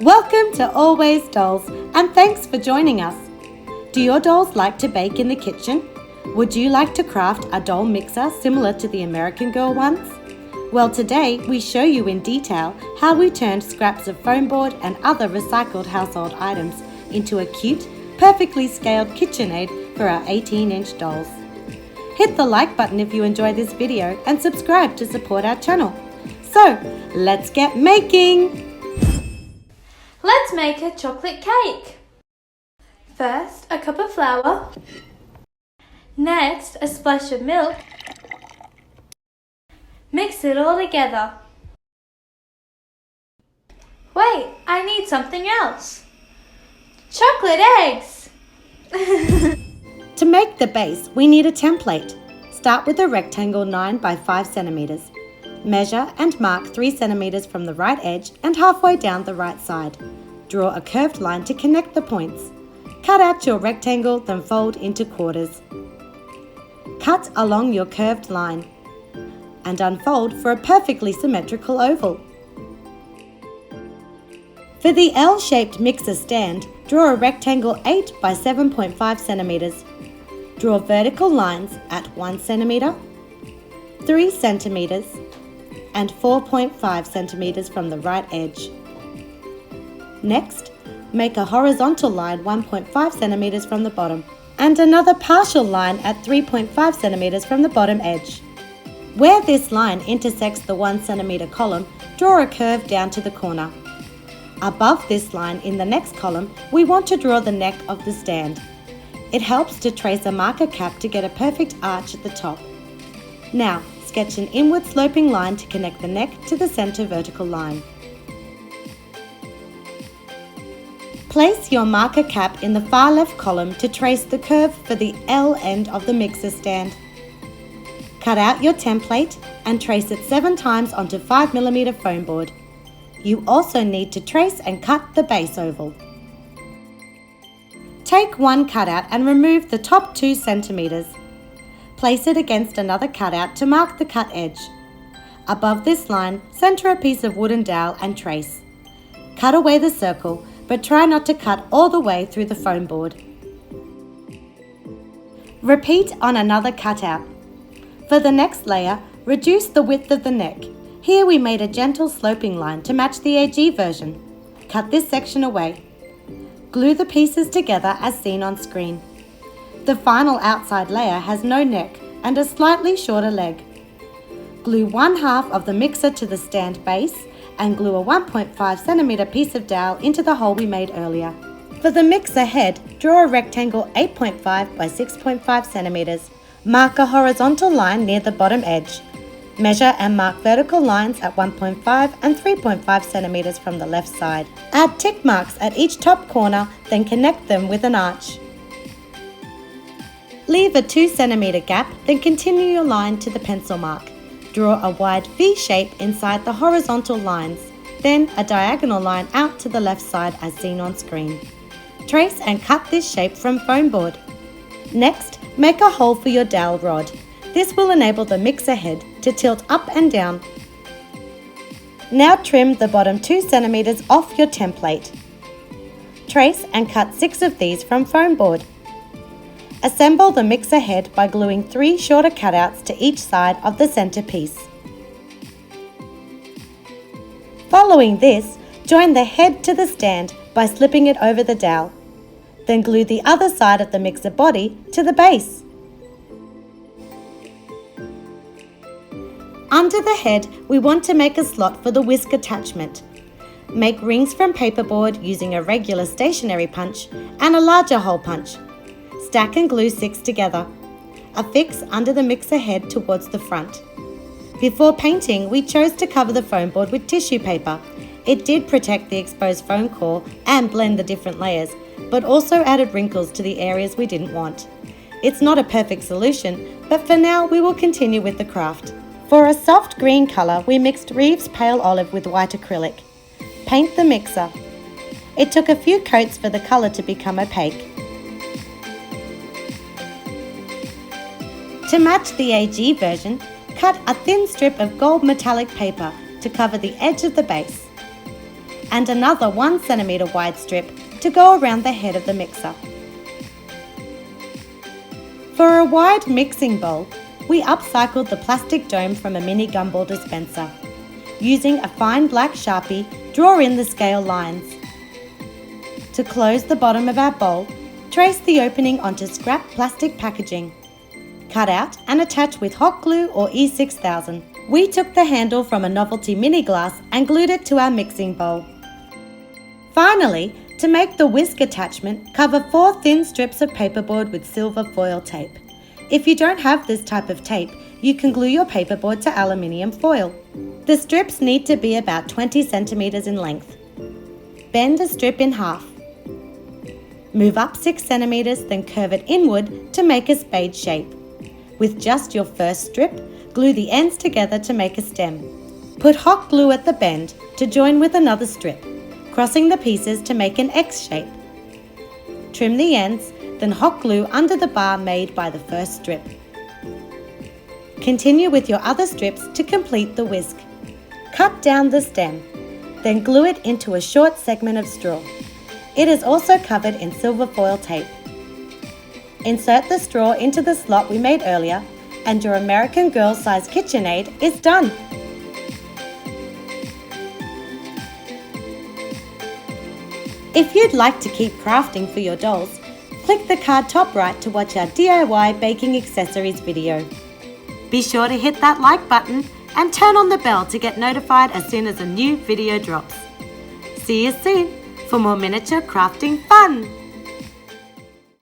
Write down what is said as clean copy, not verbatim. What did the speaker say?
Welcome to Always Dolls, and thanks for joining us. Do your dolls like to bake in the kitchen? Would you like to craft a doll mixer similar to the American Girl ones? Well, today we show you in detail how we turned scraps of foam board and other recycled household items into a cute, perfectly scaled KitchenAid for our 18-inch dolls. Hit the like button if you enjoy this video and subscribe to support our channel. So, let's get making! Let's make a chocolate cake. First, a cup of flour. Next, a splash of milk. Mix it all together. Wait, I need something else. Chocolate eggs! To make the base, we need a template. Start with a rectangle 9 by 5 centimeters. Measure and mark 3 centimeters from the right edge and halfway down the right side. Draw a curved line to connect the points. Cut out your rectangle, then fold into quarters. Cut along your curved line and unfold for a perfectly symmetrical oval. For the L-shaped mixer stand, draw a rectangle 8 by 7.5 centimeters. Draw vertical lines at 1 centimeter, 3 centimeters, and 4.5 centimeters from the right edge. Next, make a horizontal line 1.5 centimeters from the bottom and another partial line at 3.5 centimeters from the bottom edge. Where this line intersects the 1 centimeter column, draw a curve down to the corner. Above this line in the next column, we want to draw the neck of the stand. It helps to trace a marker cap to get a perfect arch at the top. Now, sketch an inward sloping line to connect the neck to the center vertical line. Place your marker cap in the far left column to trace the curve for the L end of the mixer stand. Cut out your template and trace it 7 times onto 5mm foam board. You also need to trace and cut the base oval. Take one cutout and remove the top 2 centimeters. Place it against another cutout to mark the cut edge. Above this line, center a piece of wooden dowel and trace. Cut away the circle, but try not to cut all the way through the foam board. Repeat on another cutout. For the next layer, reduce the width of the neck. Here we made a gentle sloping line to match the AG version. Cut this section away. Glue the pieces together as seen on screen. The final outside layer has no neck and a slightly shorter leg. Glue 1/2 of the mixer to the stand base and glue a 1.5 centimeter piece of dowel into the hole we made earlier. For the mixer head, draw a rectangle 8.5 by 6.5 centimeters. Mark a horizontal line near the bottom edge. Measure and mark vertical lines at 1.5 and 3.5 centimeters from the left side. Add tick marks at each top corner, then connect them with an arch. Leave a 2 centimeter gap, then continue your line to the pencil mark. Draw a wide V shape inside the horizontal lines, then a diagonal line out to the left side as seen on screen. Trace and cut this shape from foam board. Next, make a hole for your dowel rod. This will enable the mixer head to tilt up and down. Now trim the bottom 2 centimeters off your template. Trace and cut 6 of these from foam board. Assemble the mixer head by gluing 3 shorter cutouts to each side of the center piece. Following this, join the head to the stand by slipping it over the dowel. Then glue the other side of the mixer body to the base. Under the head, we want to make a slot for the whisk attachment. Make rings from paperboard using a regular stationary punch and a larger hole punch. Stack and glue 6 together. Affix under the mixer head towards the front. Before painting, we chose to cover the foam board with tissue paper. It did protect the exposed foam core and blend the different layers, but also added wrinkles to the areas we didn't want. It's not a perfect solution, but for now we will continue with the craft. For a soft green colour, we mixed Reeves Pale Olive with white acrylic. Paint the mixer. It took a few coats for the colour to become opaque. To match the AG version, cut a thin strip of gold metallic paper to cover the edge of the base. and another 1 centimetre wide strip to go around the head of the mixer. For a wide mixing bowl, we upcycled the plastic dome from a mini gumball dispenser. Using a fine black Sharpie, draw in the scale lines. To close the bottom of our bowl, trace the opening onto scrap plastic packaging. Cut out and attach with hot glue or E6000. We took the handle from a novelty mini glass and glued it to our mixing bowl. Finally, to make the whisk attachment, cover 4 thin strips of paperboard with silver foil tape. If you don't have this type of tape, you can glue your paperboard to aluminium foil. The strips need to be about 20 centimetres in length. Bend a strip in half. Move up 6 centimetres, then curve it inward to make a spade shape. With just your first strip, glue the ends together to make a stem. Put hot glue at the bend to join with another strip, crossing the pieces to make an X shape. Trim the ends, then hot glue under the bar made by the first strip. Continue with your other strips to complete the whisk. Cut down the stem, then glue it into a short segment of straw. It is also covered in silver foil tape. Insert the straw into the slot we made earlier, and your American Girl size KitchenAid is done. If you'd like to keep crafting for your dolls, click the card top right to watch our DIY baking accessories video. Be sure to hit that like button and turn on the bell to get notified as soon as a new video drops. See you soon for more miniature crafting fun!